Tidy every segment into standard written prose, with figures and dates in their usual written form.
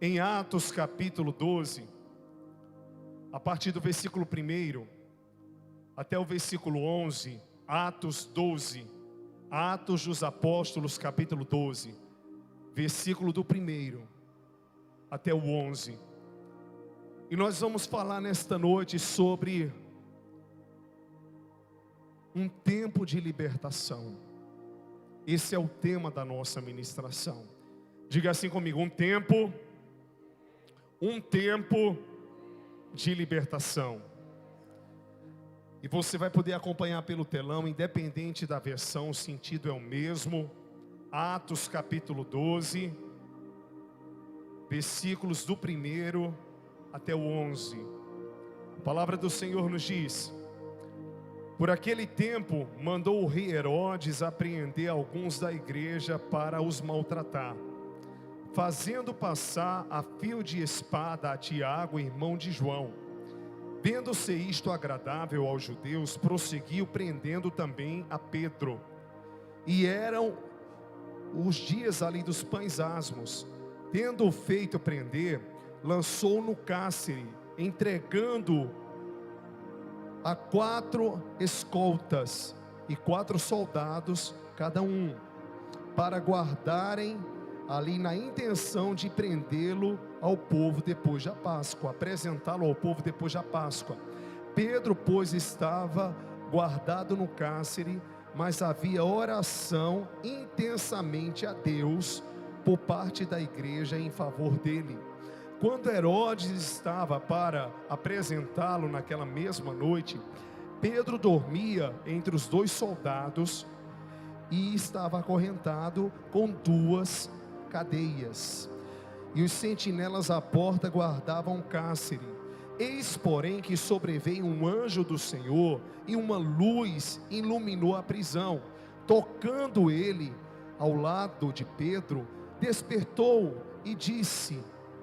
Em Atos capítulo 12, a partir do versículo 1 até o versículo 11, Atos 12, Atos dos Apóstolos capítulo 12, versículo do 1 até o 11. E nós vamos falar nesta noite sobre um tempo de libertação. Esse é o tema da nossa ministração. Diga assim comigo: um tempo de libertação. E você vai poder acompanhar pelo telão, independente da versão, o sentido é o mesmo. Atos capítulo 12, versículos do 1 até o 11. A palavra do Senhor nos diz: por aquele tempo mandou o rei Herodes apreender alguns da igreja para os maltratar, fazendo passar a fio de espada a Tiago, irmão de João. Vendo-se isto agradável aos judeus, prosseguiu prendendo também a Pedro. E eram os dias ali dos pães asmos. Tendo-o feito prender, lançou no cárcere, entregando a 4 escoltas e 4 soldados cada um, para guardarem ali na intenção de prendê-lo ao povo depois da Páscoa, apresentá-lo ao povo depois da Páscoa. Pedro, pois, estava guardado no cárcere, mas havia oração intensamente a Deus por parte da igreja em favor dele. Quando Herodes estava para apresentá-lo naquela mesma noite, Pedro dormia entre os 2 soldados e estava acorrentado com 2 cadeias. E os sentinelas à porta guardavam o cárcere. Eis, porém, que sobreveio um anjo do Senhor, e uma luz iluminou a prisão. Tocando ele ao lado de Pedro, despertou e disse: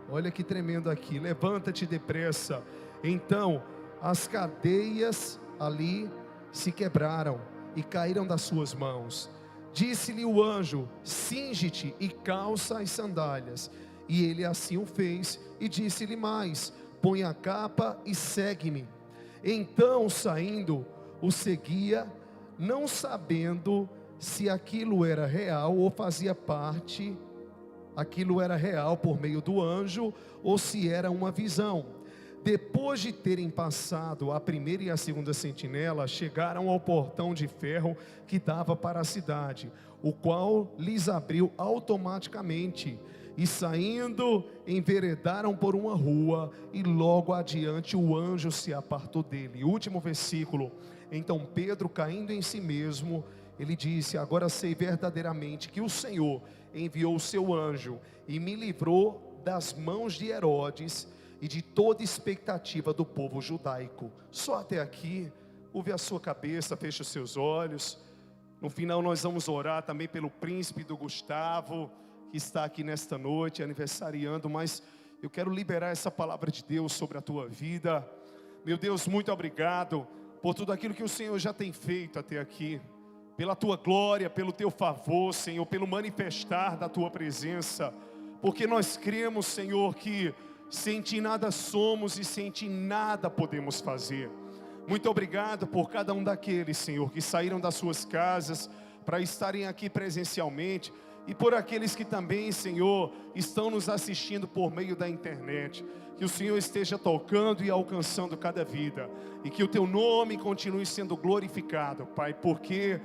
olha que tremendo aqui, levanta-te depressa. Então as cadeias ali se quebraram e caíram das suas mãos. Disse-lhe o anjo: cinge-te e calça as sandálias. E ele assim o fez, e disse-lhe mais: põe a capa e segue-me. Então, saindo, o seguia, não sabendo se aquilo era real ou fazia parte, aquilo era real por meio do anjo, ou se era uma visão. Depois de terem passado a primeira e a segunda sentinela, chegaram ao portão de ferro que dava para a cidade, o qual lhes abriu automaticamente. E saindo, enveredaram por uma rua, e logo adiante o anjo se apartou dele. Último versículo. Então Pedro, caindo em si mesmo, ele disse: agora sei verdadeiramente que o Senhor enviou o seu anjo e me livrou das mãos de Herodes e de toda expectativa do povo judaico. Só até aqui. Curve a sua cabeça, feche os seus olhos. No final nós vamos orar também pelo príncipe do Gustavo, que está aqui nesta noite, aniversariando. Mas eu quero liberar essa palavra de Deus sobre a tua vida. Meu Deus, muito obrigado por tudo aquilo que o Senhor já tem feito até aqui, pela tua glória, pelo teu favor, Senhor, pelo manifestar da tua presença, porque nós cremos, Senhor, que sem ti nada somos e sem ti nada podemos fazer. Muito obrigado por cada um daqueles, Senhor, que saíram das suas casas para estarem aqui presencialmente, e por aqueles que também, Senhor, estão nos assistindo por meio da internet. Que o Senhor esteja tocando e alcançando cada vida, e que o teu nome continue sendo glorificado, Pai, porque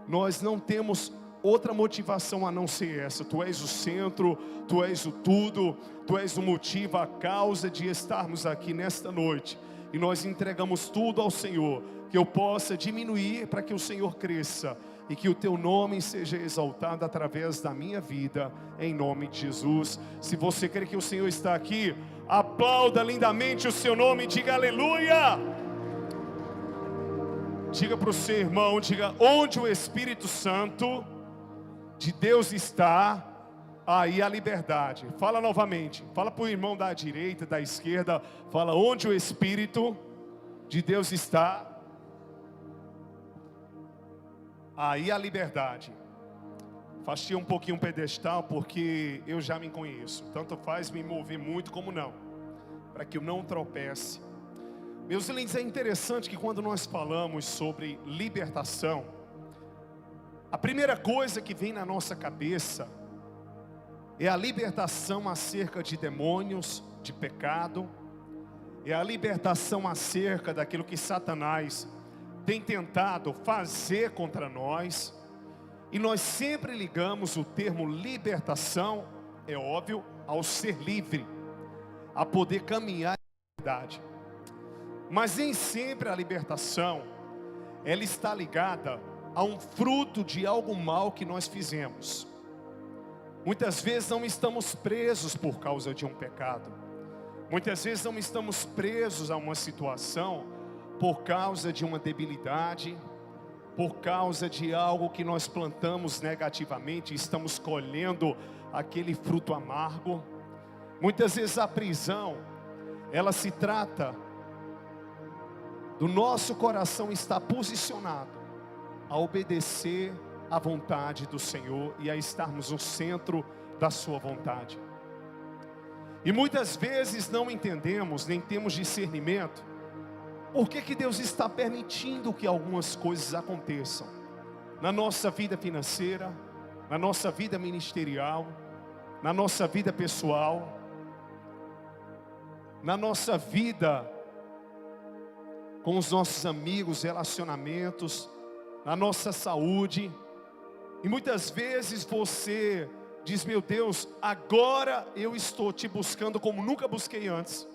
nós não temos outra motivação a não ser essa. Tu és o centro, Tu és o tudo, Tu és o motivo, a causa de estarmos aqui nesta noite. E nós entregamos tudo ao Senhor, que eu possa diminuir para que o Senhor cresça, e que o teu nome seja exaltado através da minha vida, em nome de Jesus. Se você crê que o Senhor está aqui, aplauda lindamente o seu nome e diga aleluia. Diga para o seu irmão, diga: onde o Espírito Santo de Deus está, aí a liberdade. Fala novamente, fala para o irmão da direita, da esquerda, fala: onde o Espírito de Deus está, aí a liberdade. afastei um pouquinho o pedestal, porque eu já me conheço. Tanto faz me mover muito como não, para que eu não tropece. Meus lindos, é interessante que quando nós falamos sobre libertação, a primeira coisa que vem na nossa cabeça é a libertação acerca de demônios, de pecado. É a libertação acerca daquilo que Satanás tem tentado fazer contra nós. E nós sempre ligamos o termo libertação, é óbvio, ao ser livre, a poder caminhar em liberdade. Mas nem sempre a libertação, ela está ligada a um fruto de algo mal que nós fizemos. Muitas vezes não estamos presos por causa de um pecado. Muitas vezes não estamos presos a uma situação por causa de uma debilidade, por causa de algo que nós plantamos negativamente e estamos colhendo aquele fruto amargo. Muitas vezes a prisão, ela se trata do nosso coração estar posicionado a obedecer à vontade do Senhor e a estarmos no centro da sua vontade. E muitas vezes não entendemos, nem temos discernimento, por que Deus está permitindo que algumas coisas aconteçam na nossa vida financeira, na nossa vida ministerial, na nossa vida pessoal, na nossa vida com os nossos amigos, relacionamentos, na nossa saúde. E muitas vezes você diz: meu Deus, agora eu estou te buscando como nunca busquei antes.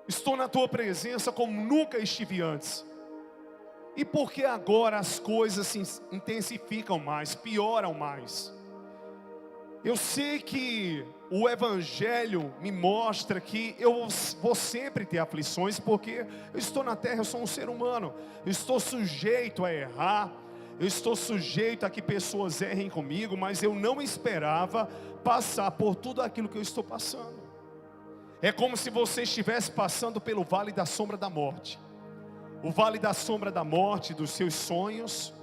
Estou na tua presença como nunca estive antes. E por que agora as coisas se intensificam mais, pioram mais? Eu sei que o Evangelho me mostra que eu vou sempre ter aflições, porque eu estou na terra, eu sou um ser humano. Eu estou sujeito a errar, eu estou sujeito a que pessoas errem comigo, mas eu não esperava passar por tudo aquilo que eu estou passando. É como se você estivesse passando pelo vale da sombra da morte. O vale da sombra da morte dos seus sonhos,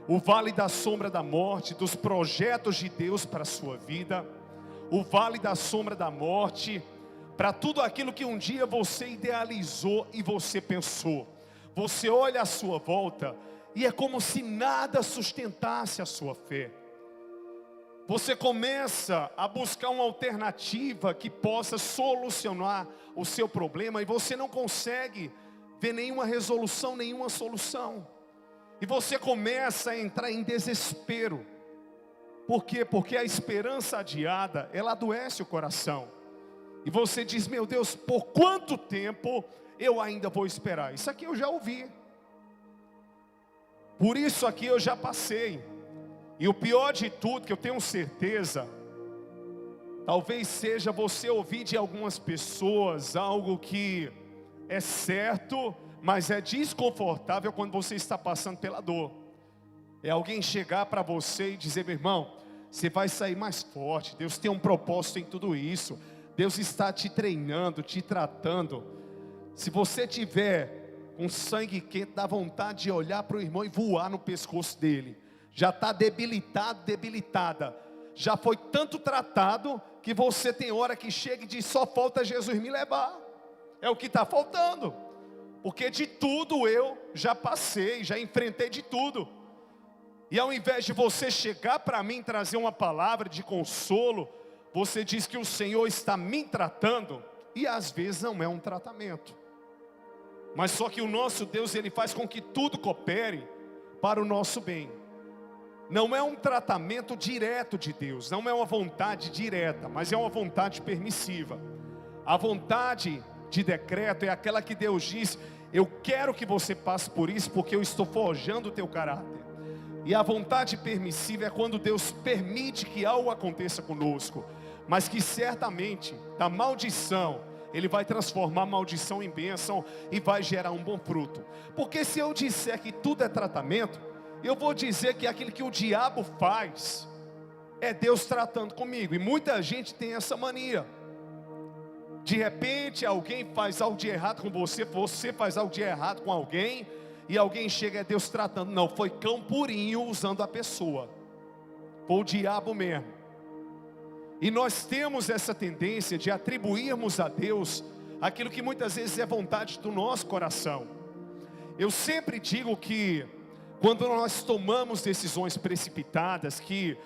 o vale da sombra da morte dos projetos de Deus para a sua vida, o vale da sombra da morte para tudo aquilo que um dia você idealizou e você pensou. Você olha à sua volta e é como se nada sustentasse a sua fé. Você começa a buscar uma alternativa que possa solucionar o seu problema e você não consegue ver nenhuma resolução, nenhuma solução. E você começa a entrar em desespero. Por quê? Porque a esperança adiada, ela adoece o coração. E você diz: meu Deus, por quanto tempo eu ainda vou esperar? Isso aqui eu já ouvi. Por isso aqui eu já passei. E o pior de tudo, que eu tenho certeza, talvez seja você ouvir de algumas pessoas algo que é certo, mas é desconfortável quando você está passando pela dor. É alguém chegar para você e dizer: meu irmão, você vai sair mais forte, Deus tem um propósito em tudo isso, Deus está te treinando, te tratando. Se você tiver com sangue quente, dá vontade de olhar para o irmão e voar no pescoço dele. Já está debilitado, debilitada. Já foi tanto tratado que você tem hora que chega e diz: só falta Jesus me levar. É o que está faltando. Porque de tudo eu já passei, já enfrentei de tudo. E ao invés de você chegar para mim e trazer uma palavra de consolo, você diz que o Senhor está me tratando. E às vezes não é um tratamento. Mas só que o nosso Deus, Ele faz com que tudo coopere para o nosso bem. Não é um tratamento direto de Deus, não é uma vontade direta, mas é uma vontade permissiva. A vontade de decreto é aquela que Deus diz: eu quero que você passe por isso, porque eu estou forjando o teu caráter. E a vontade permissiva é quando Deus permite que algo aconteça conosco, mas que certamente da maldição Ele vai transformar a maldição em bênção e vai gerar um bom fruto. Porque se eu disser que tudo é tratamento, eu vou dizer que aquilo que o diabo faz é Deus tratando comigo. E muita gente tem essa mania. De repente alguém faz algo de errado com você, você faz algo de errado com alguém, e alguém chega, é Deus tratando. Não, foi cão purinho usando a pessoa. foi o diabo mesmo. E nós temos essa tendência de atribuirmos a Deus aquilo que muitas vezes é vontade do nosso coração. Eu sempre digo que quando nós tomamos decisões precipitadas, que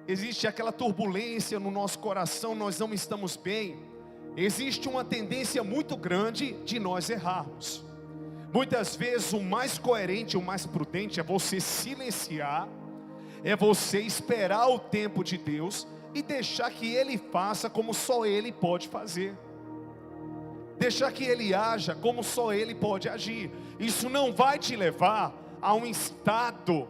existe aquela turbulência no nosso coração, nós não estamos bem, existe uma tendência muito grande de nós errarmos. Muitas vezes o mais coerente, o mais prudente é você silenciar, é você esperar o tempo de Deus e deixar que Ele faça como só Ele pode fazer. Deixar que Ele haja como só Ele pode agir. Isso não vai te levar a um estado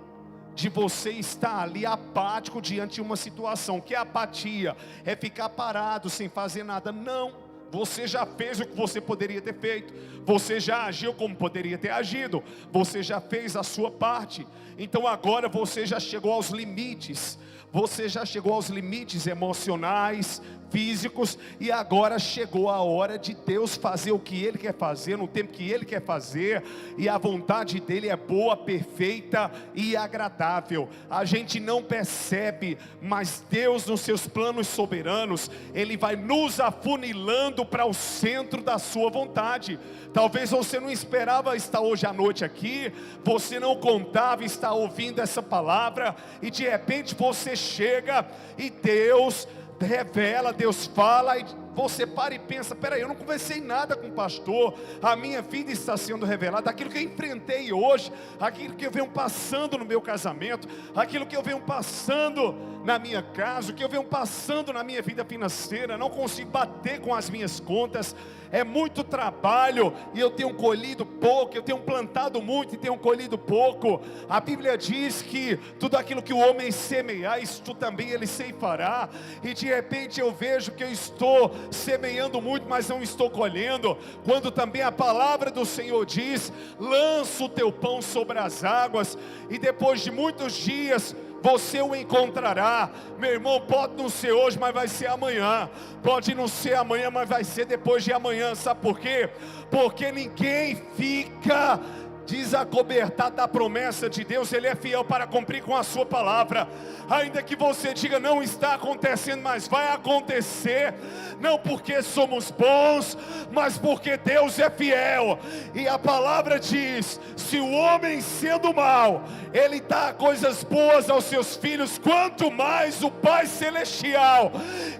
de você estar ali apático diante de uma situação. Que é apatia? É ficar parado sem fazer nada. Não. Você já fez o que você poderia ter feito. Você já agiu como poderia ter agido. Você já fez a sua parte. Então agora você já chegou aos limites. Você já chegou aos limites emocionais, físicos, e agora chegou a hora de Deus fazer o que Ele quer fazer, no tempo que Ele quer fazer, e a vontade dEle é boa, perfeita e agradável. A gente não percebe, mas Deus nos seus planos soberanos, Ele vai nos afunilando para o centro da sua vontade. Talvez você não esperava estar hoje à noite aqui, você não contava estar ouvindo essa palavra, e de repente você chega e Deus revela, Deus fala, e você para e pensa: peraí, eu não conversei nada com o pastor, a minha vida está sendo revelada, aquilo que eu enfrentei hoje, aquilo que eu venho passando no meu casamento, aquilo que eu venho passando na minha casa, o que eu venho passando na minha vida financeira, não consigo bater com as minhas contas, é muito trabalho, e eu tenho colhido pouco, eu tenho plantado muito e tenho colhido pouco. A Bíblia diz que tudo aquilo que o homem semear, isso também ele ceifará. E de repente eu vejo que eu estou semeando muito, mas não estou colhendo, quando também a palavra do Senhor diz: lança o teu pão sobre as águas, e depois de muitos dias você o encontrará. Meu irmão, pode não ser hoje, mas vai ser amanhã. Pode não ser amanhã, mas vai ser depois de amanhã. Sabe por quê? Porque ninguém fica desacobertado da promessa de Deus. Ele é fiel para cumprir com a sua palavra. Ainda que você diga: não está acontecendo, mas vai acontecer. Não porque somos bons, mas porque Deus é fiel. E a palavra diz: se o homem sendo mau, ele dá coisas boas aos seus filhos, quanto mais o Pai Celestial,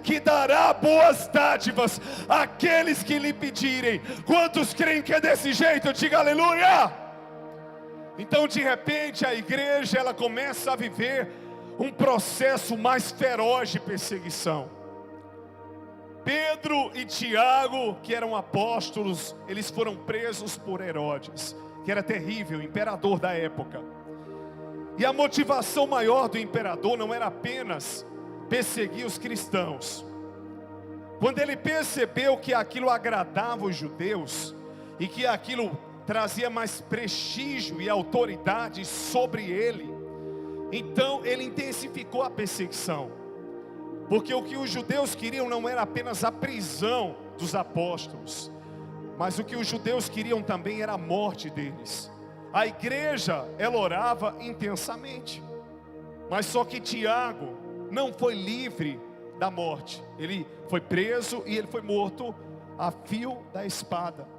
que dará boas dádivas àqueles que lhe pedirem. Quantos creem que é desse jeito? Diga aleluia! Então de repente a igreja, ela começa a viver um processo mais feroz de perseguição. Pedro e Tiago, que eram apóstolos, eles foram presos por Herodes, que era terrível, imperador da época. E a motivação maior do imperador não era apenas perseguir os cristãos. Quando ele percebeu que aquilo agradava os judeus, e que aquilo trazia mais prestígio e autoridade sobre ele, então ele intensificou a perseguição. Porque o que os judeus queriam não era apenas a prisão dos apóstolos, mas o que os judeus queriam também era a morte deles. A igreja, ela orava intensamente, mas só que Tiago não foi livre da morte. Ele foi preso e ele foi morto a fio da espada.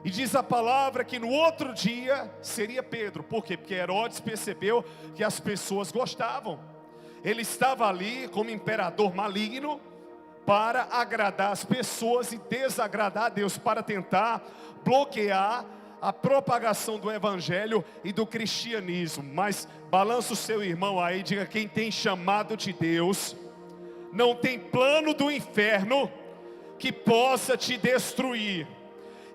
E diz a palavra que no outro dia seria Pedro. Por quê? Porque Herodes percebeu que as pessoas gostavam. Ele estava ali como imperador maligno para agradar as pessoas e desagradar a Deus, para tentar bloquear a propagação do evangelho e do cristianismo. Mas balança o seu irmão aí e diga: quem tem chamado de Deus, não tem plano do inferno que possa te destruir.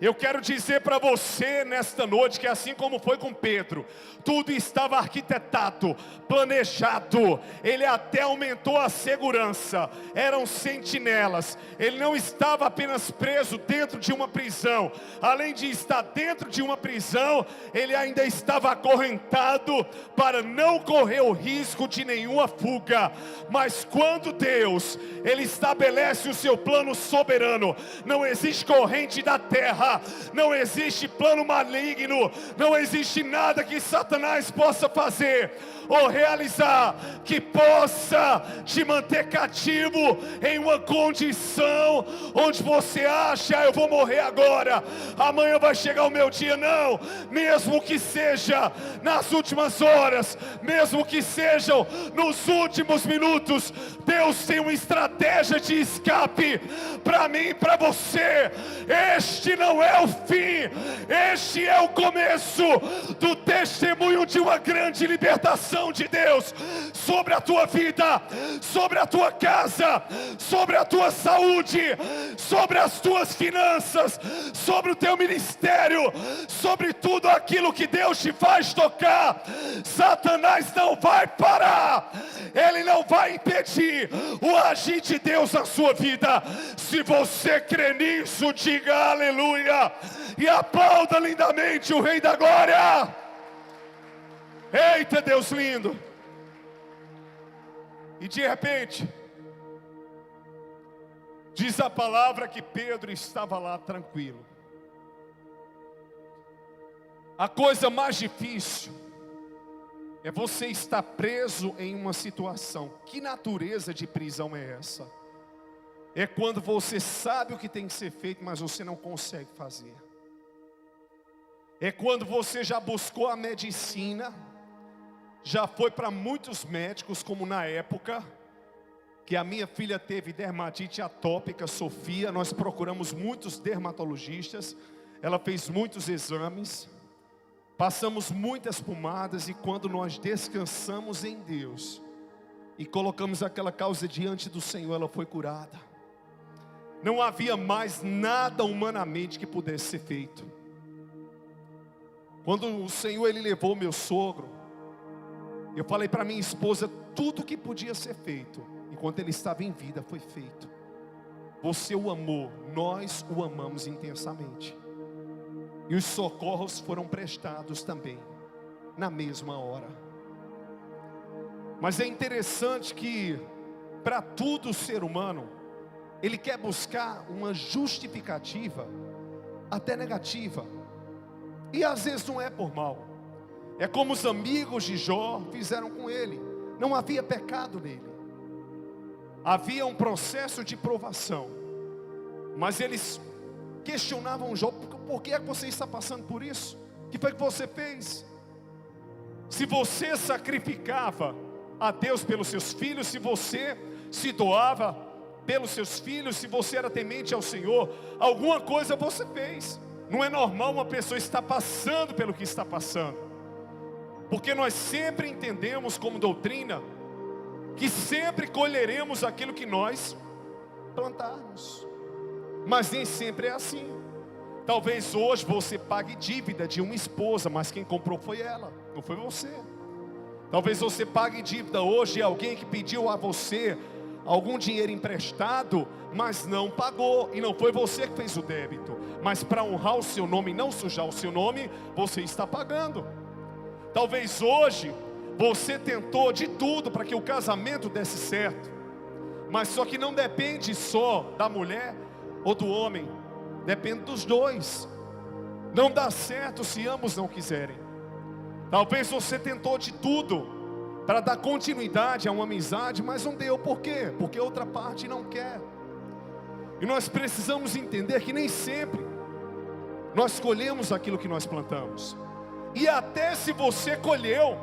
Eu quero dizer para você nesta noite que assim como foi com Pedro, tudo estava arquitetado, planejado. Ele até aumentou a segurança, eram sentinelas. Ele não estava apenas preso dentro de uma prisão. Além de estar dentro de uma prisão, ele ainda estava acorrentado para não correr o risco de nenhuma fuga. Mas quando Deus, Ele estabelece o seu plano soberano, não existe corrente da terra terra. Não existe plano maligno, não existe nada que Satanás possa fazer ou realizar que possa te manter cativo em uma condição onde você acha: eu vou morrer agora, amanhã vai chegar o meu dia. Não, mesmo que seja nas últimas horas, mesmo que sejam nos últimos minutos, Deus tem uma estratégia de escape para mim e para você. Este não é o fim, este é o começo do testemunho de uma grande libertação de Deus sobre a tua vida, sobre a tua casa, sobre a tua saúde, sobre as tuas finanças, sobre o teu ministério, sobre tudo aquilo que Deus te faz tocar. Satanás não vai parar, ele não vai impedir o agir de Deus na sua vida. Se você crê nisso, diga aleluia e aplauda lindamente o Rei da Glória. Eita, Deus lindo! E de repente, diz a palavra que Pedro estava lá tranquilo. A coisa mais difícil é você estar preso em uma situação. Que natureza de prisão é essa? É quando você sabe o que tem que ser feito, mas você não consegue fazer. É quando você já buscou a medicina, já foi para muitos médicos, como na época que a minha filha teve dermatite atópica, Sofia. Nós procuramos muitos dermatologistas, ela fez muitos exames, passamos muitas pomadas, e quando nós descansamos em Deus e colocamos aquela causa diante do Senhor, ela foi curada. Não havia mais nada humanamente que pudesse ser feito. Quando o Senhor ele levou meu sogro, eu falei para minha esposa: tudo que podia ser feito enquanto ele estava em vida foi feito. Você o amou, nós o amamos intensamente. E os socorros foram prestados também, na mesma hora. Mas é interessante que, para tudo o ser humano, ele quer buscar uma justificativa, até negativa. E às vezes não é por mal. É como os amigos de Jó fizeram com ele. Não havia pecado nele. Havia um processo de provação. Mas eles questionavam Jó: por que é que você está passando por isso? O que foi que você fez? Se você sacrificava a Deus pelos seus filhos, se você se doava pelos seus filhos, se você era temente ao Senhor, alguma coisa você fez. Não é normal uma pessoa estar passando pelo que está passando, porque nós sempre entendemos como doutrina que sempre colheremos aquilo que nós plantarmos. Mas nem sempre é assim. Talvez hoje você pague dívida de uma esposa, mas quem comprou foi ela, não foi você. Talvez você pague dívida hoje de alguém que pediu a você algum dinheiro emprestado, mas não pagou, e não foi você que fez o débito. Mas para honrar o seu nome e não sujar o seu nome, você está pagando. Talvez hoje você tentou de tudo para que o casamento desse certo, mas só que não depende só da mulher ou do homem, depende dos dois. Não dá certo se ambos não quiserem. Talvez você tentou de tudo para dar continuidade a uma amizade, mas não deu. Por quê? Porque a outra parte não quer. E nós precisamos entender que nem sempre nós colhemos aquilo que nós plantamos. E até se você colheu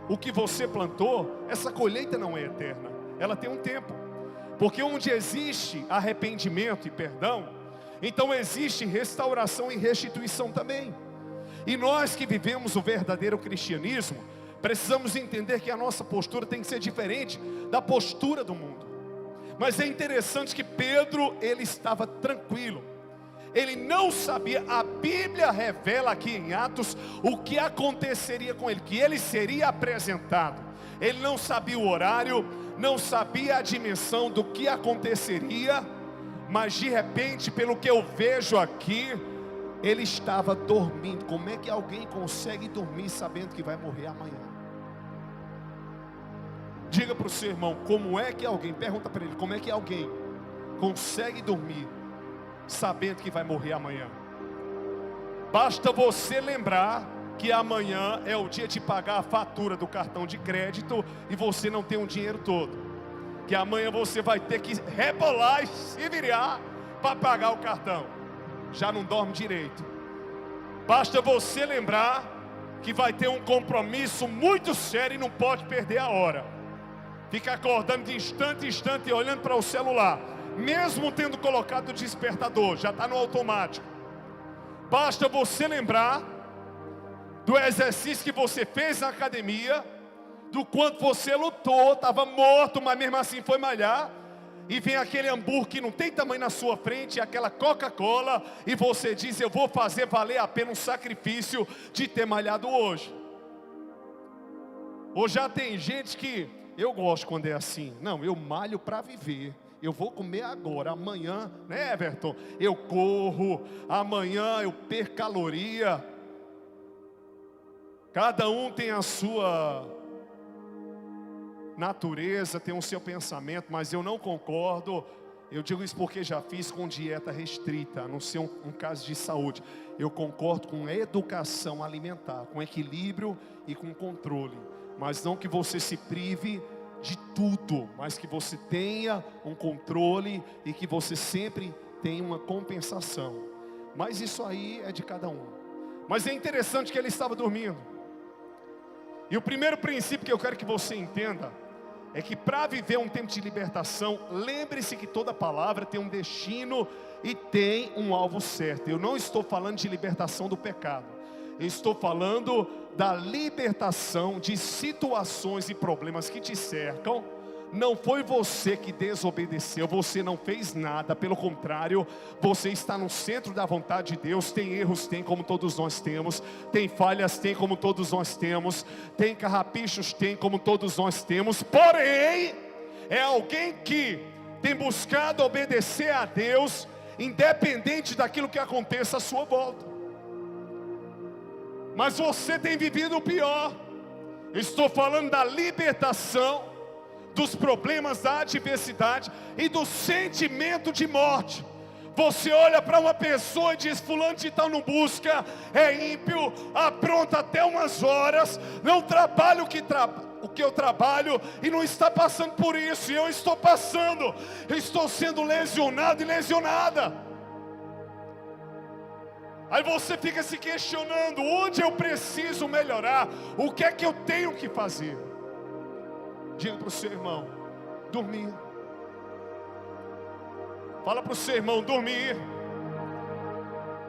o que você plantou, essa colheita não é eterna, ela tem um tempo. Porque onde existe arrependimento e perdão, então existe restauração e restituição também. E nós que vivemos o verdadeiro cristianismo, precisamos entender que a nossa postura tem que ser diferente da postura do mundo. Mas é interessante que Pedro, ele estava tranquilo. Ele não sabia, a Bíblia revela aqui em Atos o que aconteceria com ele, que ele seria apresentado. Ele não sabia o horário, não sabia a dimensão do que aconteceria, mas de repente, pelo que eu vejo aqui, ele estava dormindo. Como é que alguém consegue dormir sabendo que vai morrer amanhã? Diga para o seu irmão, como é que alguém, pergunta para ele, como é que alguém consegue dormir sabendo que vai morrer amanhã? Basta você lembrar que amanhã é o dia de pagar a fatura do cartão de crédito e você não tem o dinheiro todo. Que amanhã você vai ter que rebolar e se virar para pagar o cartão. Já não dorme direito. Basta você lembrar que vai ter um compromisso muito sério e não pode perder a hora. Fica acordando de instante em instante e olhando para o celular, mesmo tendo colocado o despertador, já está no automático. Basta você lembrar do exercício que você fez na academia, do quanto você lutou, estava morto, mas mesmo assim foi malhar, e vem aquele hambúrguer que não tem tamanho na sua frente, aquela Coca-Cola, e você diz: eu vou fazer valer a pena um sacrifício de ter malhado hoje. Ou já tem gente que, eu gosto quando é assim, não, eu malho para viver. Eu vou comer agora, amanhã, né, Everton? Eu corro, amanhã eu perco caloria. Cada um tem a sua natureza, tem o seu pensamento, mas eu não concordo. Eu digo isso porque já fiz com dieta restrita, a não ser um caso de saúde. Eu concordo com educação alimentar, com equilíbrio e com controle. Mas não que você se prive de tudo, mas que você tenha um controle e que você sempre tenha uma compensação. Mas isso aí é de cada um. Mas é interessante que ele estava dormindo. E o primeiro princípio que eu quero que você entenda é que para viver um tempo de libertação, lembre-se que toda palavra tem um destino e tem um alvo certo. Eu não estou falando de libertação do pecado. Eu estou falando da libertação de situações e problemas que te cercam. Não foi você que desobedeceu, você não fez nada, pelo contrário, você está no centro da vontade de Deus. Tem erros, tem, como todos nós temos. Tem falhas, tem, como todos nós temos. Tem carrapichos, tem, como todos nós temos. Porém, é alguém que tem buscado obedecer a Deus, independente daquilo que aconteça à sua volta. Mas você tem vivido o pior. Estou falando da libertação dos problemas, da adversidade e do sentimento de morte. Você olha para uma pessoa e diz: fulano de tal não busca, é ímpio, apronta até umas horas, não trabalha o que eu trabalho e não está passando por isso. E eu estou passando, eu estou sendo lesionado e lesionada. Aí você fica se questionando: onde eu preciso melhorar? O que é que eu tenho que fazer? Diga para o seu irmão: dormir. Fala para o seu irmão: dormir.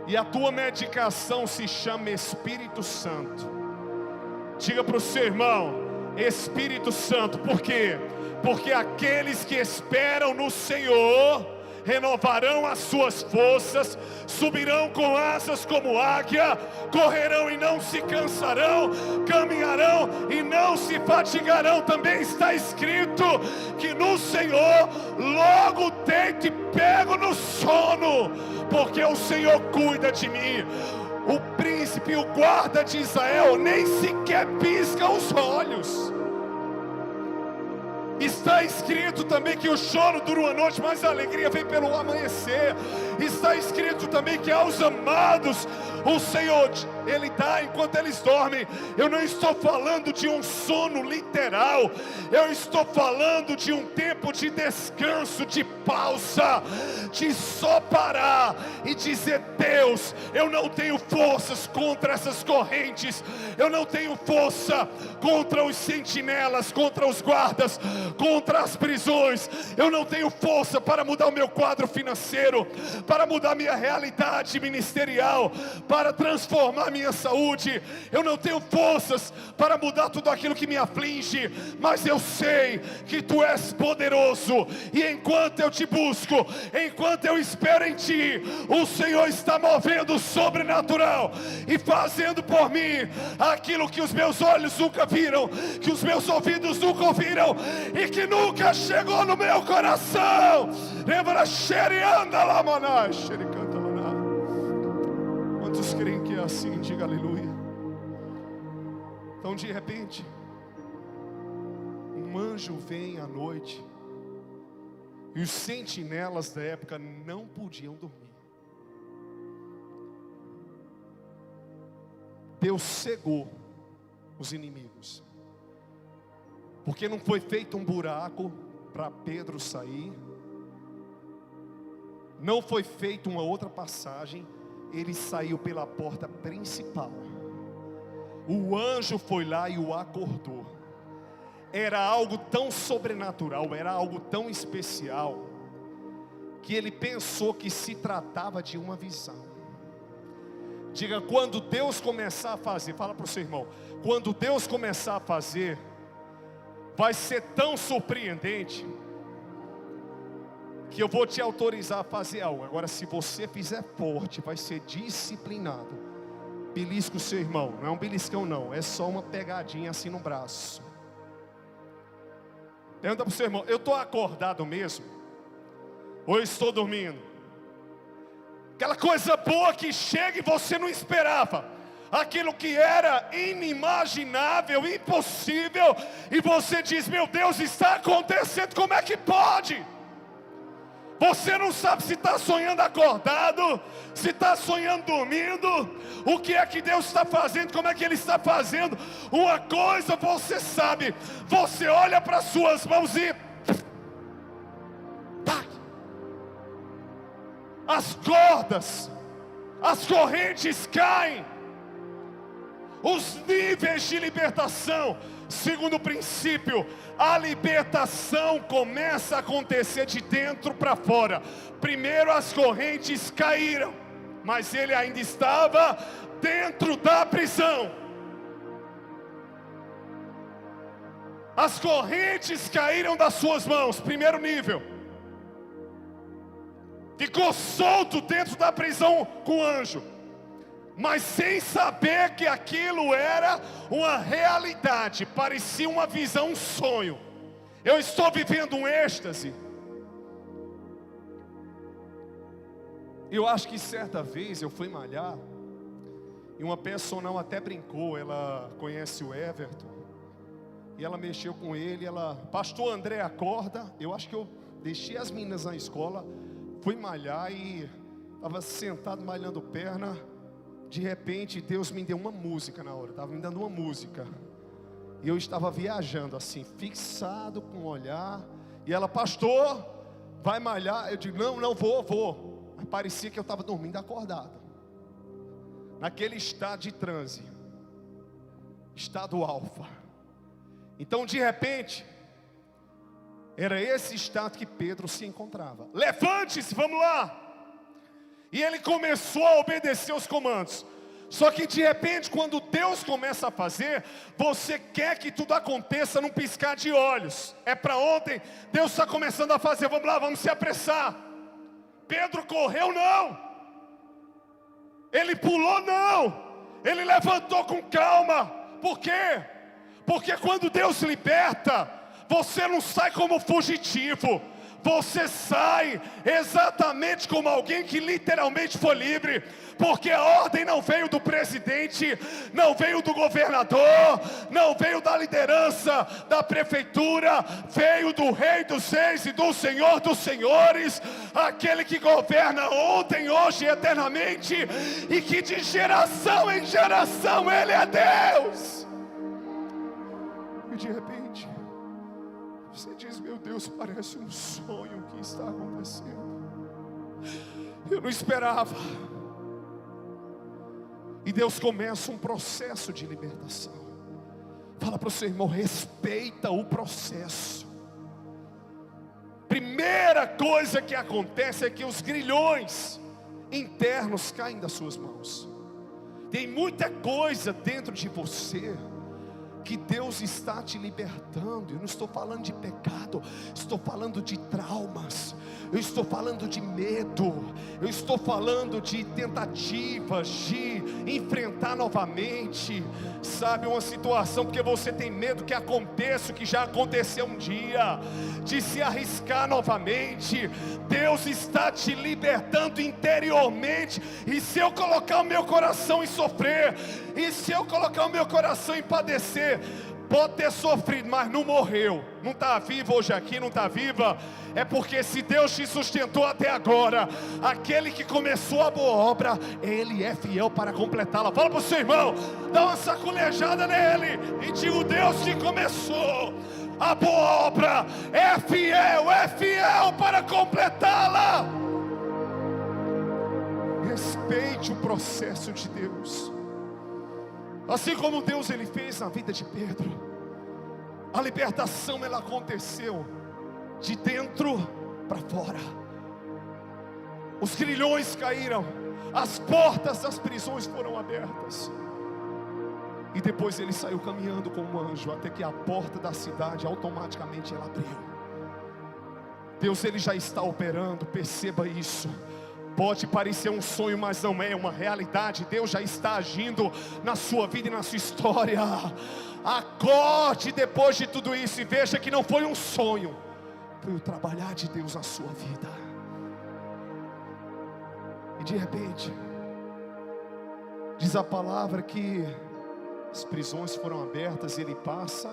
E a tua medicação se chama Espírito Santo. Diga para o seu irmão: Espírito Santo. Por quê? Porque aqueles que esperam no Senhor renovarão as suas forças, subirão com asas como águia, correrão e não se cansarão, caminharão e não se fatigarão. Também está escrito que no Senhor logo deito e pego no sono, porque o Senhor cuida de mim. O príncipe, o guarda de Israel, nem sequer pisca os olhos. Está escrito também que o choro dura uma noite, mas a alegria vem pelo amanhecer. Está escrito também que aos amados o Senhor, Ele dá enquanto eles dormem. Eu não estou falando de um sono literal. Eu estou falando de um tempo de descanso, de pausa, de só parar e dizer: Deus, eu não tenho forças contra essas correntes. Eu não tenho força contra os sentinelas, contra os guardas, contra as prisões. Eu não tenho força para mudar o meu quadro financeiro, para mudar minha realidade ministerial, para transformar minha saúde. Eu não tenho forças para mudar tudo aquilo que me aflige, mas eu sei que Tu és poderoso, e enquanto eu Te busco, enquanto eu espero em Ti, o Senhor está movendo o sobrenatural e fazendo por mim aquilo que os meus olhos nunca viram, que os meus ouvidos nunca ouviram e que nunca chegou no meu coração. Quantos creem que é assim? Diga aleluia. Então, de repente, um anjo vem à noite, e os sentinelas da época não podiam dormir. Deus cegou os inimigos. Porque não foi feito um buraco para Pedro sair. Não foi feita uma outra passagem. Ele saiu pela porta principal. O anjo foi lá e o acordou. Era algo tão sobrenatural, era algo tão especial, que ele pensou que se tratava de uma visão. Diga, quando Deus começar a fazer, fala para o seu irmão, quando Deus começar a fazer, vai ser tão surpreendente, que eu vou te autorizar a fazer algo. Agora, se você fizer forte, vai ser disciplinado. Belisca o seu irmão, não é um beliscão não, é só uma pegadinha assim no braço. Pergunta para o seu irmão, eu estou acordado mesmo? Ou eu estou dormindo? Aquela coisa boa que chega e você não esperava. Aquilo que era inimaginável, impossível. E você diz, meu Deus, está acontecendo, como é que pode? Você não sabe se está sonhando acordado, se está sonhando dormindo. O que é que Deus está fazendo, como é que Ele está fazendo. Uma coisa você sabe, você olha para as suas mãos e as cordas, as correntes caem. Os níveis de libertação. Segundo princípio, a libertação começa a acontecer de dentro para fora. Primeiro as correntes caíram, mas ele ainda estava dentro da prisão. As correntes caíram das suas mãos, primeiro nível. Ficou solto dentro da prisão com o anjo, mas sem saber que aquilo era uma realidade. Parecia uma visão, um sonho. Eu estou vivendo um êxtase. Eu acho que certa vez eu fui malhar, e uma personal até brincou. Ela conhece o Everton, e ela mexeu com ele. Ela, pastor André, acorda. Eu acho que eu deixei as meninas na escola, fui malhar e estava sentado malhando perna. De repente Deus me deu uma música na hora, estava me dando uma música, e eu estava viajando assim, fixado com o olhar. E ela, pastor, vai malhar? Eu digo, não, vou. Mas parecia que eu estava dormindo acordado, naquele estado de transe, estado alfa. Então de repente, era esse estado que Pedro se encontrava. Levante-se, vamos lá. E ele começou a obedecer os comandos. Só que de repente, quando Deus começa a fazer, você quer que tudo aconteça num piscar de olhos. É para ontem, Deus está começando a fazer, vamos lá, vamos se apressar. Pedro correu, não. Ele pulou, não. Ele levantou com calma. Por quê? Porque quando Deus liberta, você não sai como fugitivo. Você sai exatamente como alguém que literalmente foi livre. Porque a ordem não veio do presidente, não veio do governador, não veio da liderança da prefeitura, veio do Rei dos Reis e do Senhor dos Senhores, aquele que governa ontem, hoje e eternamente, e que de geração em geração Ele é Deus. E de repente você diz, meu Deus, parece um sonho que está acontecendo. Eu não esperava. E Deus começa um processo de libertação. Fala para o seu irmão, respeita o processo. Primeira coisa que acontece é que os grilhões internos caem das suas mãos. Tem muita coisa dentro de você que Deus está te libertando. Eu não estou falando de pecado, estou falando de traumas, eu estou falando de medo, eu estou falando de tentativas de enfrentar novamente, sabe, uma situação, porque você tem medo que aconteça o que já aconteceu um dia, de se arriscar novamente. Deus está te libertando interiormente. E se eu colocar o meu coração em sofrer, e se eu colocar o meu coração em padecer, pode ter sofrido, mas não morreu, não está vivo hoje aqui, não está viva, é porque se Deus te sustentou até agora, aquele que começou a boa obra, Ele é fiel para completá-la. Fala para o seu irmão, dá uma sacolejada nele e diga: o Deus que começou a boa obra é fiel para completá-la. Respeite o processo de Deus. Assim como Deus Ele fez na vida de Pedro, a libertação ela aconteceu de dentro para fora. Os grilhões caíram, as portas das prisões foram abertas, e depois ele saiu caminhando com um anjo, até que a porta da cidade automaticamente ela abriu. Deus Ele já está operando, perceba isso. Pode parecer um sonho, mas não é, uma realidade. Deus já está agindo na sua vida e na sua história. Acorde depois de tudo isso e veja que não foi um sonho, foi o trabalhar de Deus na sua vida. E de repente, diz a palavra que as prisões foram abertas, e ele passa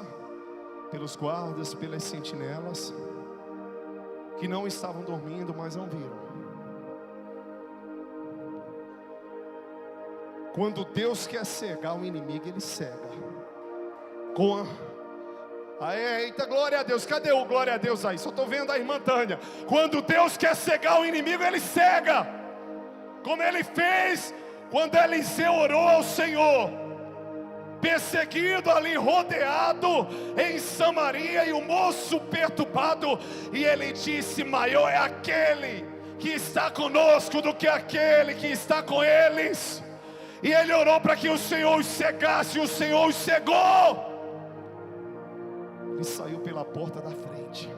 pelos guardas, pelas sentinelas, que não estavam dormindo, mas não viram. Quando Deus quer cegar o inimigo, Ele cega. Eita, glória a Deus. Cadê o glória a Deus aí? Só estou vendo a irmã Tânia. Quando Deus quer cegar o inimigo, Ele cega. Como Ele fez quando Eliseu orou ao Senhor, perseguido ali, rodeado em Samaria, e o moço perturbado, e ele disse: maior é aquele que está conosco do que aquele que está com eles. E ele orou para que o Senhor os cegasse, e o Senhor os cegou. Ele saiu pela porta da frente.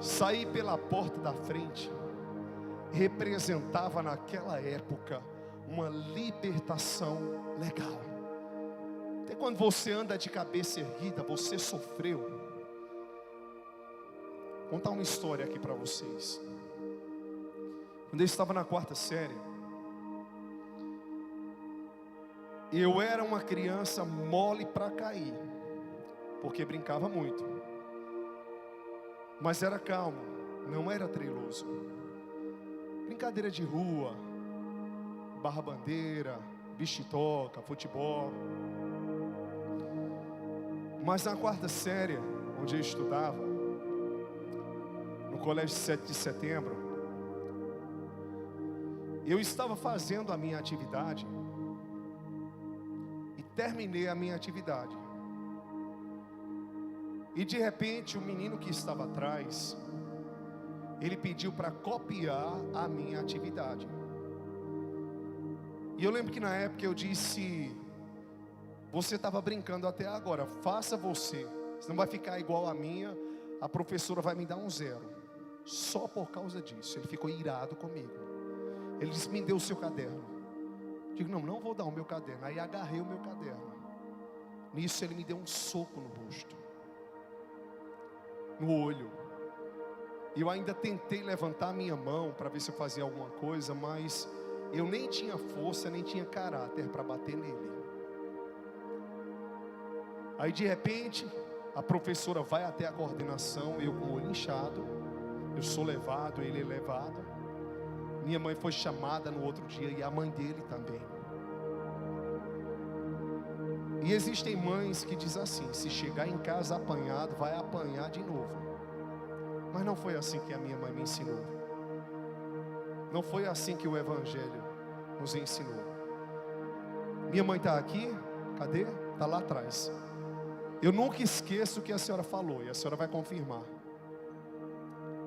Sair pela porta da frente representava naquela época uma libertação legal. Até quando você anda de cabeça erguida, você sofreu. Vou contar uma história aqui para vocês. Quando eu estava na 4ª série, eu era uma criança mole para cair, porque brincava muito, mas era calmo, não era treloso. Brincadeira de rua, barra-bandeira, bicho-toca, futebol. Mas na 4ª série, onde eu estudava, no colégio 7 de setembro, eu estava fazendo a minha atividade e terminei a minha atividade. E de repente o menino que estava atrás, ele pediu para copiar a minha atividade. E eu lembro que na época eu disse: você estava brincando até agora, faça você, senão vai ficar igual a minha, a professora vai me dar um 0. Só por causa disso, ele ficou irado comigo. Ele disse: me dê o seu caderno. Digo: não vou dar o meu caderno. Aí agarrei o meu caderno. Nisso ele me deu um soco no rosto, no olho. E eu ainda tentei levantar a minha mão para ver se eu fazia alguma coisa, mas eu nem tinha força, nem tinha caráter para bater nele. Aí de repente, a professora vai até a coordenação, eu com o olho inchado, eu sou levado, ele é levado. Minha mãe foi chamada no outro dia, e a mãe dele também. E existem mães que dizem assim: se chegar em casa apanhado, vai apanhar de novo. Mas não foi assim que a minha mãe me ensinou. Não foi assim que o Evangelho nos ensinou. Minha mãe está aqui? Cadê? Está lá atrás. Eu nunca esqueço o que a senhora falou, e a senhora vai confirmar.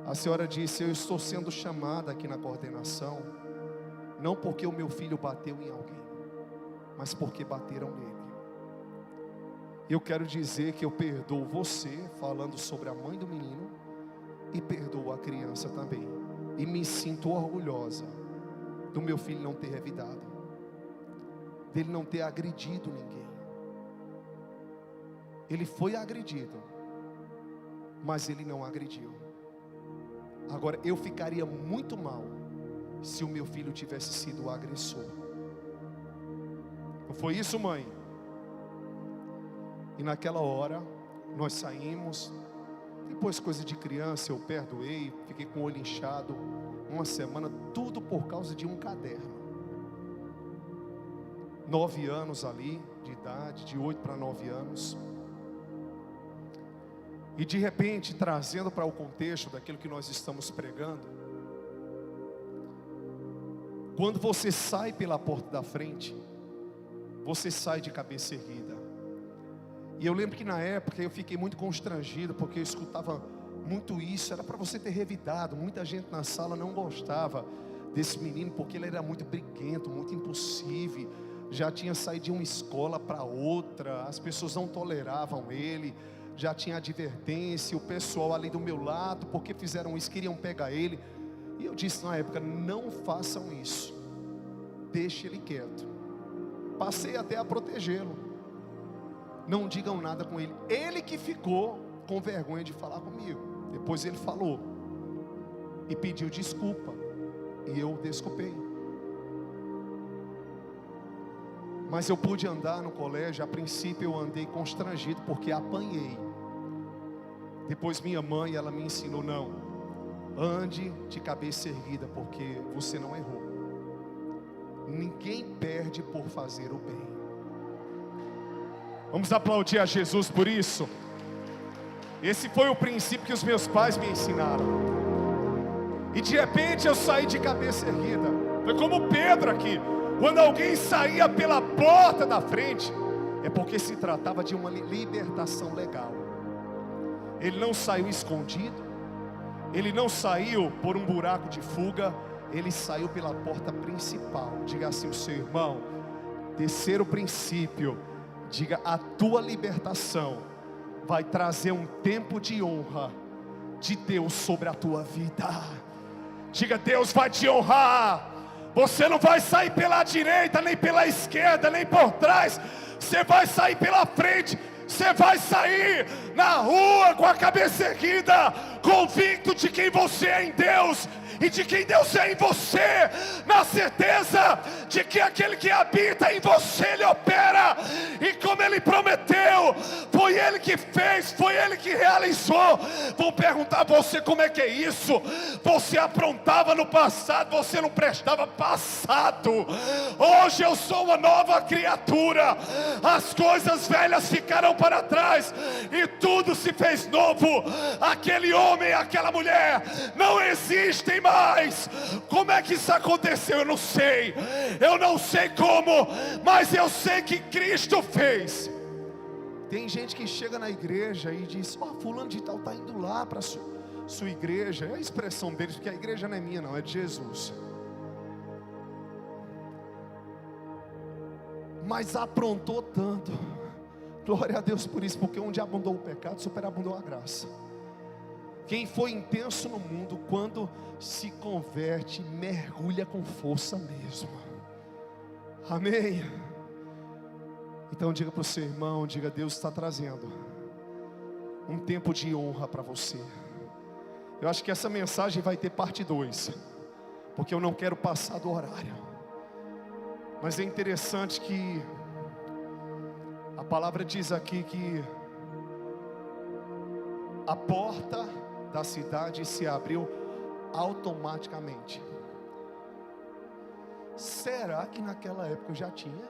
A senhora disse: eu estou sendo chamada aqui na coordenação, não porque o meu filho bateu em alguém, mas porque bateram nele. Eu quero dizer que eu perdoo você, falando sobre a mãe do menino, e perdoo a criança também. E me sinto orgulhosa do meu filho não ter revidado, dele não ter agredido ninguém. Ele foi agredido, mas ele não agrediu. Agora, eu ficaria muito mal se o meu filho tivesse sido o agressor. Não foi isso, mãe? E naquela hora, nós saímos. Depois, coisa de criança, eu perdoei. Fiquei com o olho inchado uma semana, tudo por causa de um caderno. 9 anos ali de idade, de 8 para 9 anos. E de repente, trazendo para o contexto daquilo que nós estamos pregando, quando você sai pela porta da frente, você sai de cabeça erguida. E eu lembro que na época eu fiquei muito constrangido, porque eu escutava muito isso. Era para você ter revidado. Muita gente na sala não gostava desse menino, porque ele era muito briguento, muito impulsivo. Já tinha saído de uma escola para outra, as pessoas não toleravam ele. Já tinha advertência, o pessoal ali do meu lado, porque fizeram isso, queriam pegar ele. E eu disse na época: não façam isso, deixe ele quieto. Passei até a protegê-lo. Não digam nada com ele. Ele que ficou com vergonha de falar comigo. Depois ele falou e pediu desculpa, e eu desculpei. Mas eu pude andar no colégio. A princípio eu andei constrangido, porque apanhei. Depois minha mãe, ela me ensinou: não, ande de cabeça erguida, porque você não errou. Ninguém perde por fazer o bem. Vamos aplaudir a Jesus por isso. Esse foi o princípio que os meus pais me ensinaram. E de repente eu saí de cabeça erguida. Foi como Pedro aqui. Quando alguém saía pela porta da frente, é porque se tratava de uma libertação legal. Ele não saiu escondido, ele não saiu por um buraco de fuga, ele saiu pela porta principal. Diga assim ao seu irmão: terceiro princípio, diga: a tua libertação vai trazer um tempo de honra de Deus sobre a tua vida. Diga: Deus vai te honrar. Você não vai sair pela direita, nem pela esquerda, nem por trás. Você vai sair pela frente. Você vai sair na rua com a cabeça erguida, convicto de quem você é em Deus e de quem Deus é em você, na certeza de que aquele que habita em você, Ele opera, e como Ele prometeu, foi Ele que fez, foi Ele que realizou. Vou perguntar a você: como é que é isso? Você aprontava no passado, você não prestava passado. Hoje eu sou uma nova criatura, as coisas velhas ficaram para trás e tudo se fez novo. Aquele homem, aquela mulher não existem mais. Como é que isso aconteceu? Eu não sei como, mas eu sei que Cristo fez. Tem gente que chega na igreja e diz: fulano de tal está indo lá para sua igreja. É a expressão deles, porque a igreja não é minha, não, é de Jesus. Mas aprontou tanto. Glória a Deus por isso, porque onde abundou o pecado, superabundou a graça. Quem foi intenso no mundo, quando se converte, mergulha com força mesmo. Amém? Então diga para o seu irmão, diga: Deus está trazendo um tempo de honra para você. Eu acho que essa mensagem vai ter parte 2, porque eu não quero passar do horário. Mas é interessante que a palavra diz aqui que a porta da cidade se abriu automaticamente. Será que naquela época já tinha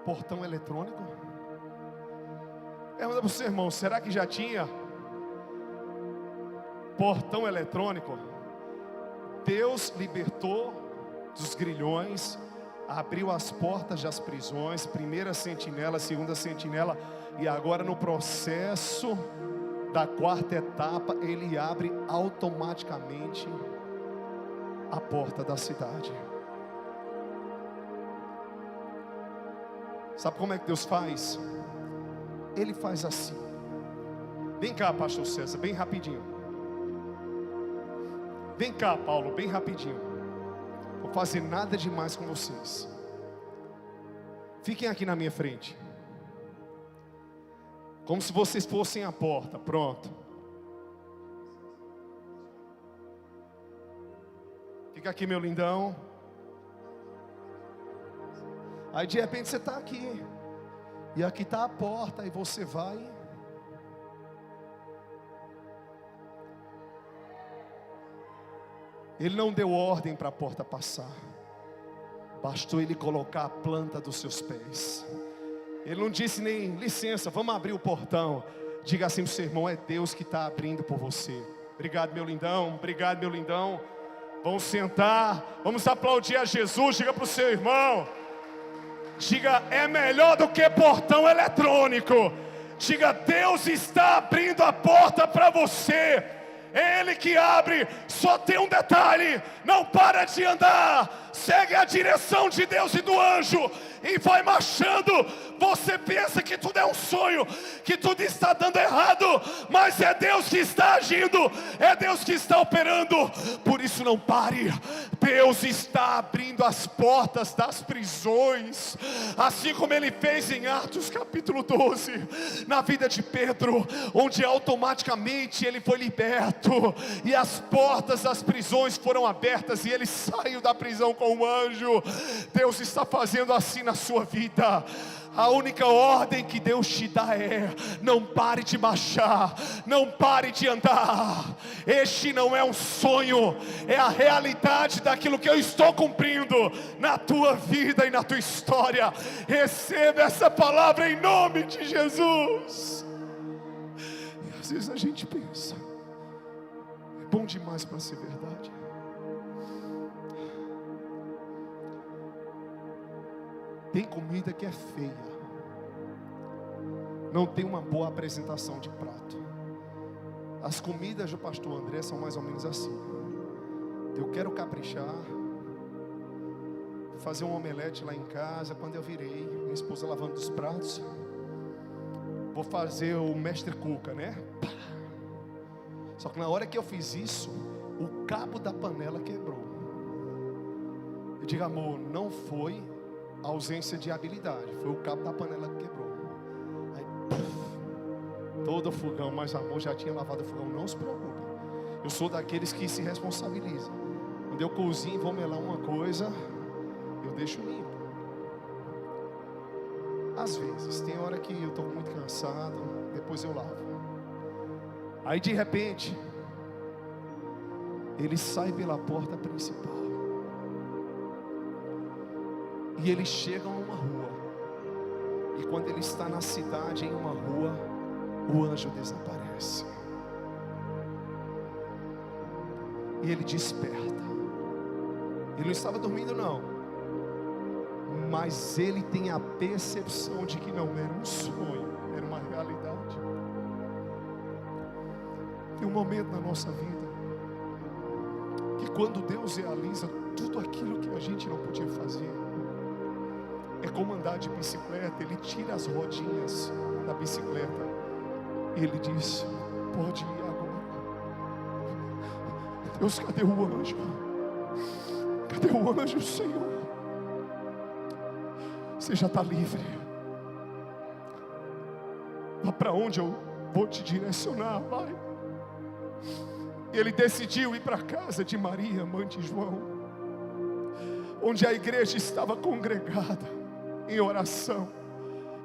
portão eletrônico? Pergunta para o seu irmão: será que já tinha portão eletrônico? Deus libertou dos grilhões, abriu as portas das prisões, primeira sentinela, segunda sentinela, e agora no processo da 4ª etapa, Ele abre automaticamente a porta da cidade. Sabe como é que Deus faz? Ele faz assim. Vem cá, pastor César, bem rapidinho. Vem cá, Paulo, bem rapidinho. Vou fazer nada demais com vocês. Fiquem aqui na minha frente, como se vocês fossem a porta. Pronto. Fica aqui, meu lindão. Aí de repente você está aqui, E aqui está a porta, e você vai. Ele não deu ordem para a porta passar. Bastou ele colocar a planta dos seus pés. Ele não disse nem licença, vamos abrir o portão. Diga assim para o seu irmão: é Deus que está abrindo por você. Obrigado, meu lindão. Obrigado, meu lindão. Vamos sentar. Vamos aplaudir a Jesus. Diga para o seu irmão. Diga: é melhor do que portão eletrônico. Diga: Deus está abrindo a porta para você. É Ele que abre. Só tem um detalhe: não para de andar. Segue a direção de Deus e do anjo e vai marchando. Você pensa que tudo é um sonho, que tudo está dando errado, mas é Deus que está agindo, é Deus que está operando. Por isso não pare. Deus está abrindo as portas das prisões, assim como Ele fez em Atos capítulo 12, na vida de Pedro, onde automaticamente ele foi liberto, e as portas das prisões foram abertas, e ele saiu da prisão com um anjo. Deus está fazendo assim na sua vida. A única ordem que Deus te dá é: não pare de marchar, não pare de andar. Este não é um sonho, é a realidade daquilo que eu estou cumprindo na tua vida e na tua história. Receba essa palavra em nome de Jesus. E às vezes a gente pensa: é bom demais para ser verdade. Tem comida que é feia, não tem uma boa apresentação de prato. As comidas do pastor André são mais ou menos assim: eu quero caprichar, fazer um omelete lá em casa. Quando eu virei, minha esposa lavando os pratos, vou fazer o mestre cuca, né? Só que na hora que eu fiz isso, o cabo da panela quebrou. Eu digo: amor, não foi ausência de habilidade, foi o cabo da panela que quebrou. Aí, todo o fogão, mas amor, já tinha lavado o fogão. Não se preocupe, eu sou daqueles que se responsabilizam. Quando eu cozinho e vou melar uma coisa, eu deixo limpo. Às vezes, tem hora que eu estou muito cansado, depois eu lavo. Aí de repente, ele sai pela porta principal, e ele chega a uma rua. E quando ele está na cidade, em uma rua, o anjo desaparece. E ele desperta. Ele não estava dormindo não, mas ele tem a percepção de que não era um sonho, era uma realidade. Tem um momento na nossa vida que quando Deus realiza tudo aquilo que a gente não podia fazer, é como andar de bicicleta. Ele tira as rodinhas da bicicleta e ele diz: pode ir agora. Deus, cadê o anjo? Cadê o anjo, Senhor? Você já está livre. Vá para onde eu vou te direcionar, vai. Ele decidiu ir para a casa de Maria, mãe de João, onde a igreja estava congregada em oração.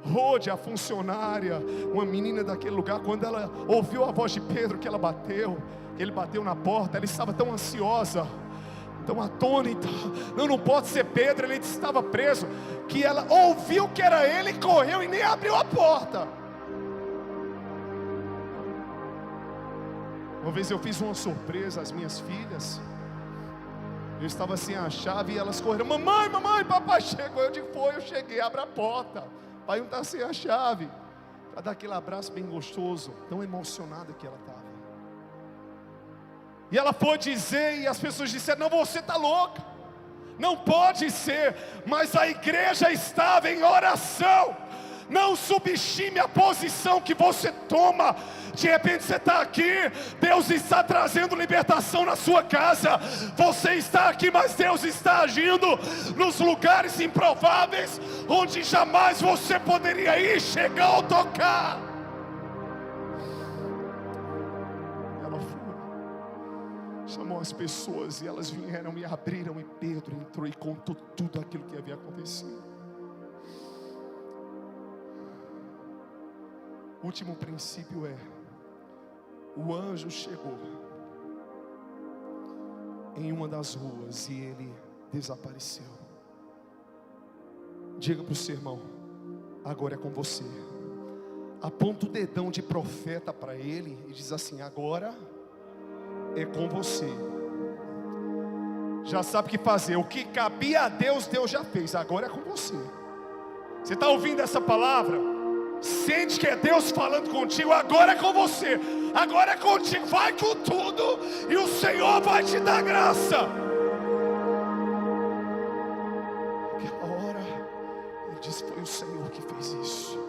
Rode, a funcionária, uma menina daquele lugar, quando ela ouviu a voz de Pedro, que ele bateu na porta, ela estava tão ansiosa, tão atônita. Não pode ser Pedro, ele estava preso, que ela ouviu que era ele, correu e nem abriu a porta. Uma vez eu fiz uma surpresa às minhas filhas. Eu estava sem a chave e elas correram: mamãe, papai chegou. Eu digo: foi, eu cheguei, abre a porta. Pai não está sem a chave. Para dar aquele abraço bem gostoso. Tão emocionada que ela estava. E ela foi dizer, e as pessoas disseram: não, você está louca, não pode ser. Mas a igreja estava em oração. Não subestime a posição que você toma. De repente você está aqui, Deus está trazendo libertação na sua casa. Você está aqui, mas Deus está agindo nos lugares improváveis, onde jamais você poderia ir, chegar ou tocar. Ela foi, chamou as pessoas e elas vieram e abriram, e Pedro entrou e contou tudo aquilo que havia acontecido. Último princípio é: o anjo chegou em uma das ruas e ele desapareceu. Diga para o seu irmão: agora é com você. Aponta o dedão de profeta para ele e diz assim: agora é com você. Já sabe o que fazer. O que cabia a Deus, Deus já fez. Agora é com você. Você está ouvindo essa palavra? Sente que é Deus falando contigo. Agora é com você. Agora é contigo. Vai com tudo e o Senhor vai te dar graça. Aquela hora ele disse: foi o Senhor que fez isso.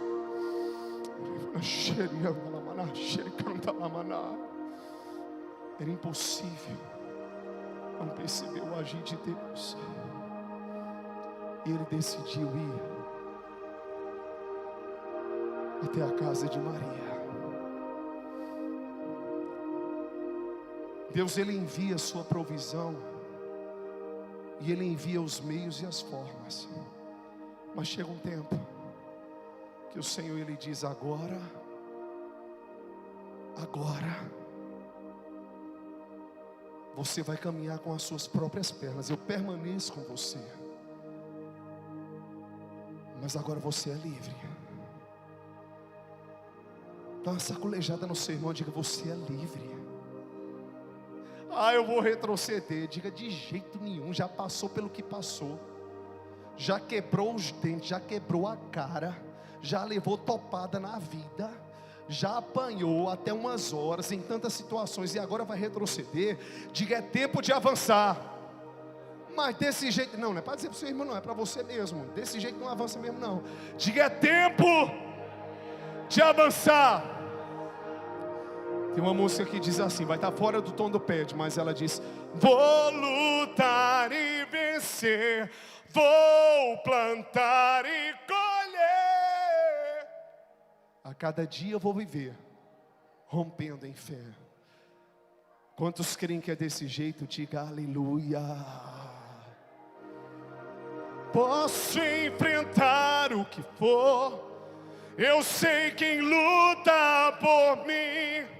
Era impossível não perceber o agir de Deus. E ele decidiu ir até a casa de Maria. Deus, ele envia a sua provisão, e ele envia os meios e as formas. Mas chega um tempo que o Senhor, ele diz: agora você vai caminhar com as suas próprias pernas. Eu permaneço com você, mas agora você é livre. Dá uma sacolejada no seu irmão, diga: você é livre. Eu vou retroceder. Diga: de jeito nenhum, já passou pelo que passou, já quebrou os dentes, já quebrou a cara, já levou topada na vida, já apanhou até umas horas em tantas situações, e agora vai retroceder. Diga: é tempo de avançar. Mas desse jeito, não é para dizer para o seu irmão, não, é para você mesmo. Desse jeito não avança mesmo, não. Diga: é tempo de avançar. Tem uma música que diz assim, vai estar fora do tom do pad, mas ela diz: vou lutar e vencer, vou plantar e colher. A cada dia eu vou viver rompendo em fé. Quantos creem que é desse jeito? Diga aleluia. Posso enfrentar o que for, eu sei quem luta por mim.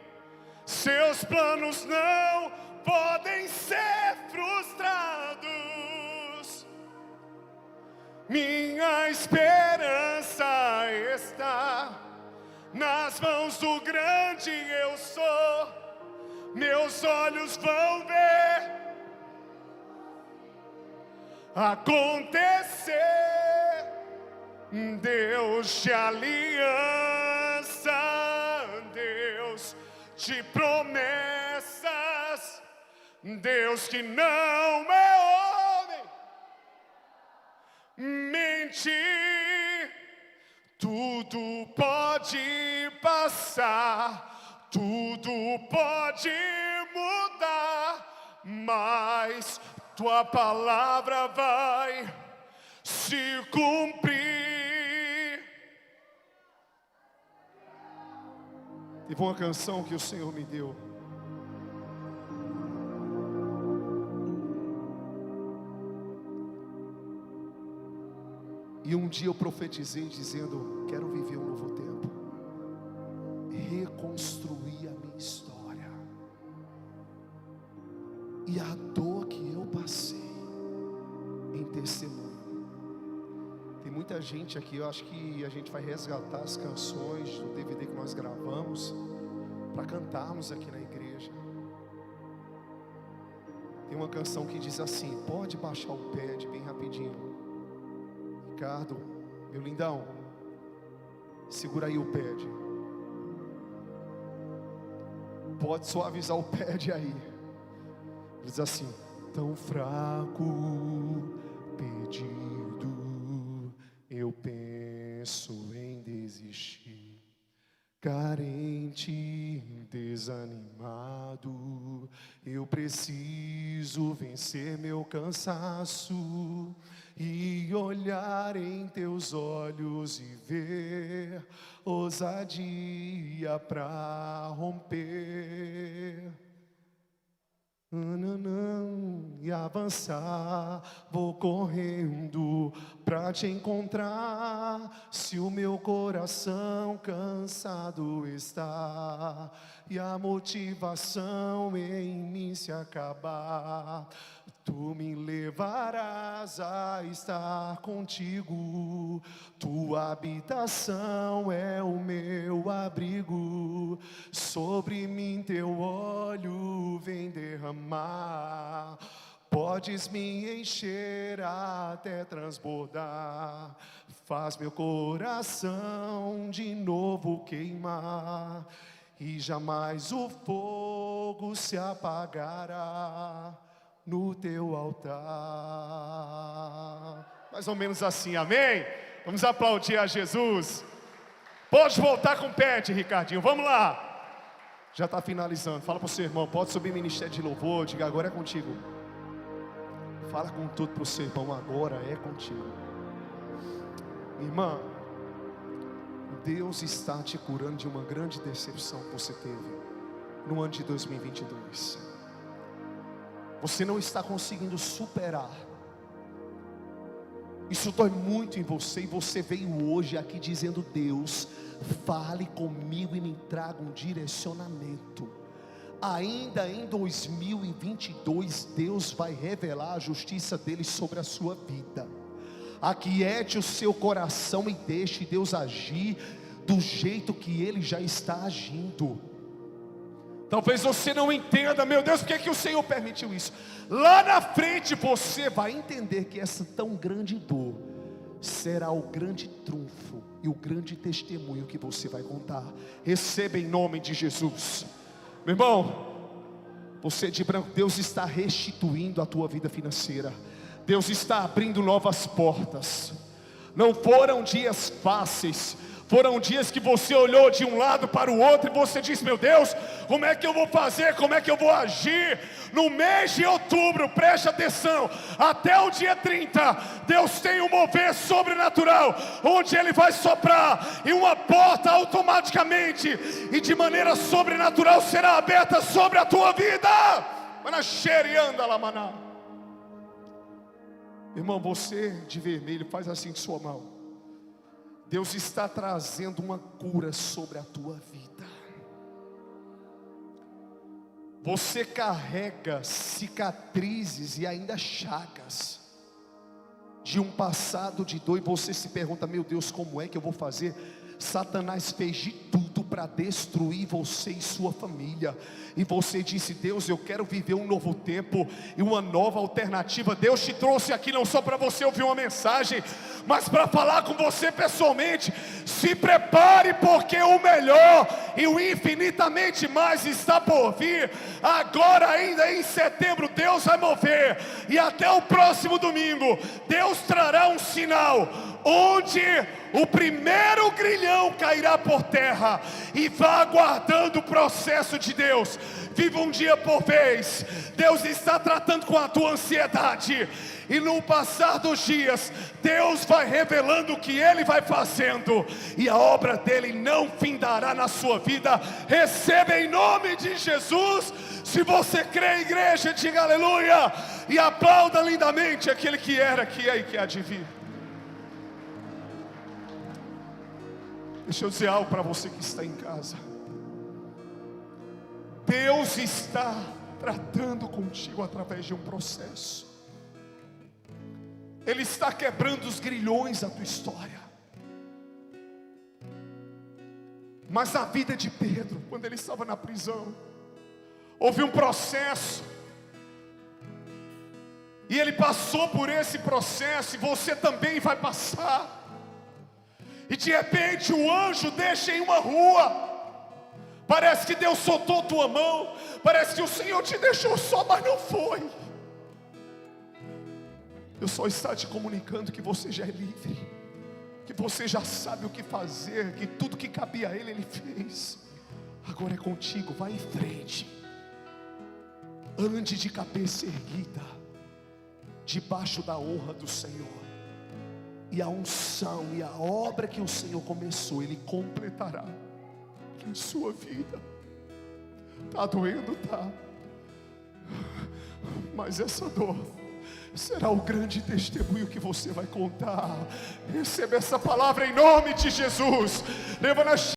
Seus planos não podem ser frustrados. Minha esperança está nas mãos do grande eu sou. Meus olhos vão ver acontecer. Deus de aliança, Deus de promessas, Deus que não é homem mentir. Tudo pode passar, tudo pode mudar, mas tua palavra vai se cumprir. Teve uma canção que o Senhor me deu. E um dia eu profetizei dizendo: quero viver um novo tempo, reconstruir a minha história. E a dor que eu passei em testemunho. Tem muita gente aqui, eu acho que a gente vai resgatar as canções do DVD que nós gravamos para cantarmos aqui na igreja. Tem uma canção que diz assim, pode baixar o pad bem rapidinho. Ricardo, meu lindão, segura aí o pad. Pode suavizar o pad aí. Diz assim: tão fraco, perdido, eu penso em desistir, carente, desanimado, eu preciso vencer meu cansaço e olhar em teus olhos e ver ousadia pra romper. E avançar, vou correndo pra te encontrar. Se o meu coração cansado está e a motivação em mim se acabar, tu me levarás a estar contigo. Tua habitação é o meu abrigo. Sobre mim teu óleo vem derramar. Podes me encher até transbordar. Faz meu coração de novo queimar, e jamais o fogo se apagará no teu altar. Mais ou menos assim, amém? Vamos aplaudir a Jesus. Pode voltar com o pé, Ricardinho, vamos lá. Já está finalizando, fala para o seu irmão, pode subir ministério de louvor, diga agora é contigo. Fala com tudo para o seu irmão, agora é contigo. Irmã, Deus está te curando de uma grande decepção que você teve no ano de 2022. Você não está conseguindo superar. Isso dói muito em você, e você veio hoje aqui dizendo: Deus, fale comigo e me traga um direcionamento. Ainda em 2022, Deus vai revelar a justiça dele sobre a sua vida. Aquiete o seu coração e deixe Deus agir do jeito que Ele já está agindo. Talvez você não entenda, meu Deus, por que o Senhor permitiu isso? Lá na frente você vai entender que essa tão grande dor será o grande trunfo e o grande testemunho que você vai contar. Receba em nome de Jesus. Meu irmão, você de branco, Deus está restituindo a tua vida financeira. Deus está abrindo novas portas. Não foram dias fáceis, foram dias que você olhou de um lado para o outro e você disse: meu Deus, como é que eu vou fazer, como é que eu vou agir? No mês de outubro, preste atenção, até o dia 30, Deus tem um mover sobrenatural, onde Ele vai soprar, e uma porta automaticamente, e de maneira sobrenatural será aberta sobre a tua vida. Manaxerianda Lamaná. Irmão, você de vermelho, faz assim com sua mão. Deus está trazendo uma cura sobre a tua vida. Você carrega cicatrizes e ainda chagas de um passado de dor, e você se pergunta: meu Deus, como é que eu vou fazer? Satanás fez de tudo para destruir você e sua família, e você disse: Deus, eu quero viver um novo tempo e uma nova alternativa. Deus te trouxe aqui não só para você ouvir uma mensagem, mas para falar com você pessoalmente. Se prepare, porque o melhor e o infinitamente mais está por vir. Agora ainda em setembro Deus vai mover, e até o próximo domingo Deus trará um sinal, onde o primeiro grilhão cairá por terra, e vá aguardando o processo de Deus. Viva um dia por vez. Deus está tratando com a tua ansiedade, e no passar dos dias Deus vai revelando o que Ele vai fazendo, e a obra dEle não findará na sua vida. Receba em nome de Jesus. Se você crê, igreja, diga aleluia, e aplauda lindamente aquele que era, que é e que há de vir. Deixa eu dizer algo para você que está em casa. Deus está tratando contigo através de um processo. Ele está quebrando os grilhões da tua história. Mas na vida de Pedro, quando ele estava na prisão, houve um processo, e ele passou por esse processo, e você também vai passar. E de repente o anjo deixa em uma rua. Parece que Deus soltou tua mão, parece que o Senhor te deixou só, mas não foi. Deus só está te comunicando que você já é livre, que você já sabe o que fazer, que tudo que cabia a Ele, Ele fez. Agora é contigo, vai em frente. Ande de cabeça erguida, debaixo da honra do Senhor. E a unção e a obra que o Senhor começou, Ele completará em sua vida. Está doendo, tá? mas essa dor será o grande testemunho que você vai contar. Receba essa palavra em nome de Jesus.